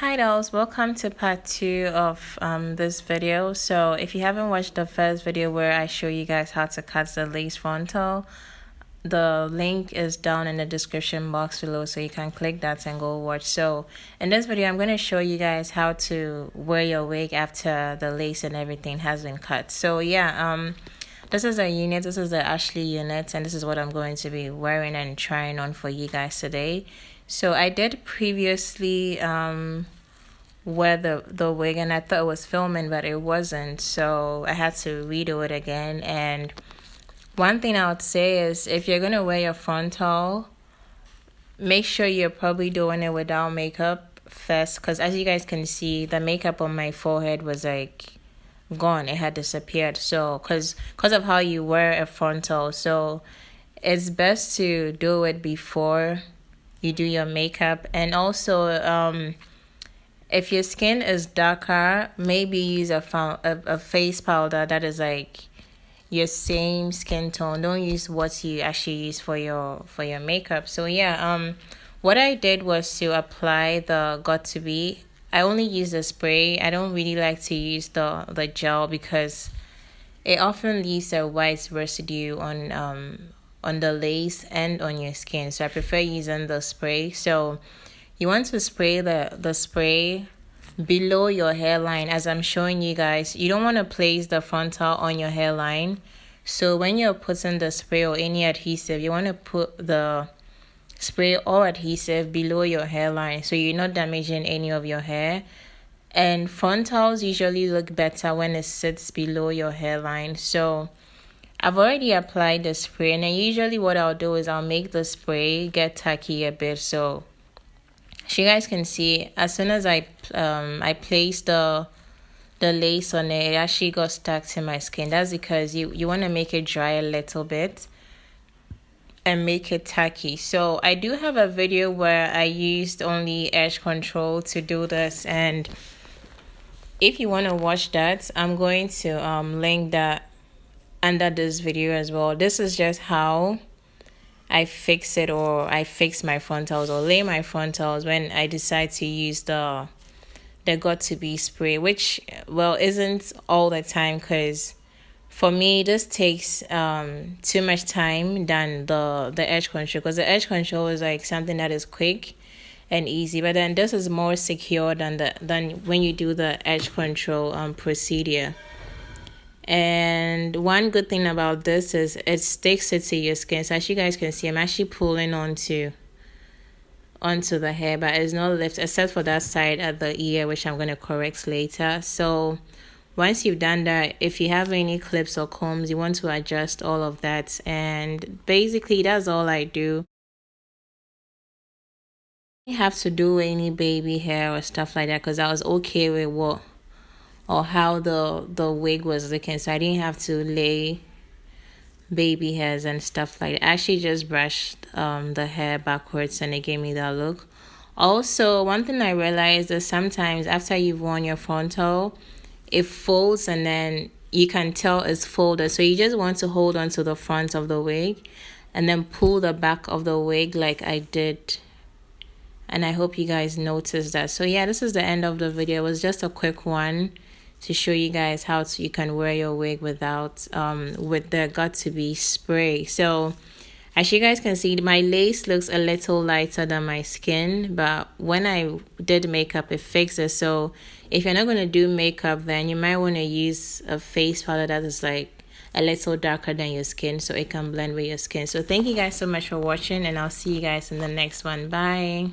Hi dolls, welcome to part 2 of this video. So if you haven't watched the first video where I show you guys how to cut the lace frontal, the link is down in the description box below, so you can click that and go watch. So in this video I'm going to show you guys how to wear your wig after the lace and everything has been cut. So yeah, this is a unit, this is the Ashley unit, and this is what I'm going to be wearing and trying on for you guys today. So I did previously wear the wig, and I thought it was filming, but it wasn't, so I had to redo it again. And one thing I would say is, if you're gonna wear your frontal, make sure you're probably doing it without makeup first, because as you guys can see, the makeup on my forehead was like gone, it had disappeared. So because of how you wear a frontal, so it's best to do it before you do your makeup. And also if your skin is darker, maybe use a face powder that is like your same skin tone. Don't use what you actually use for your makeup. So yeah, what I did was to apply the GOT2B. I only use the spray. I don't really like to use the gel because it often leaves a white residue on the lace and on your skin, so I prefer using the spray. So you want to spray the spray below your hairline, as I'm showing you guys. You don't want to place the frontal on your hairline. So when you're putting the spray or any adhesive, you want to put the spray or adhesive below your hairline, so you're not damaging any of your hair. And frontals usually look better when it sits below your hairline. So I've already applied the spray, and then usually what I'll do is I'll make the spray get tacky a bit. So you guys can see, as soon as I place the lace on it, it actually got stuck to my skin. That's because you want to make it dry a little bit and make it tacky. So I do have a video where I used only edge control to do this, and if you want to watch that, I'm going to link that under this video as well. This is just how I fix it, or I fix my frontals or lay my frontals when I decide to use the GOT2B spray, which, well, isn't all the time, because for me this takes too much time than the edge control, because the edge control is like something that is quick and easy, but then this is more secure than when you do the edge control procedure. And one good thing about this is it sticks it to your skin. So as you guys can see, I'm actually pulling onto the hair, but it's not lift, except for that side at the ear, which I'm going to correct later. So once you've done that, if you have any clips or combs, you want to adjust all of that. And basically that's all I do. I didn't have to do any baby hair or stuff like that, because I was okay with what or how the wig was looking, so I didn't have to lay baby hairs and stuff like that. I actually just brushed the hair backwards, and it gave me that look. Also, one thing I realized is sometimes after you've worn your frontal, it folds, and then you can tell it's folded. So you just want to hold on to the front of the wig and then pull the back of the wig like I did. And I hope you guys noticed that. So yeah, this is the end of the video. It was just a quick one to show you guys how you can wear your wig without with the GOT2B spray. So as you guys can see, my lace looks a little lighter than my skin, but when I did makeup, it fixes. So if you're not going to do makeup, then you might want to use a face powder that is like a little darker than your skin, so it can blend with your skin. So thank you guys so much for watching, and I'll see you guys in the next one. Bye.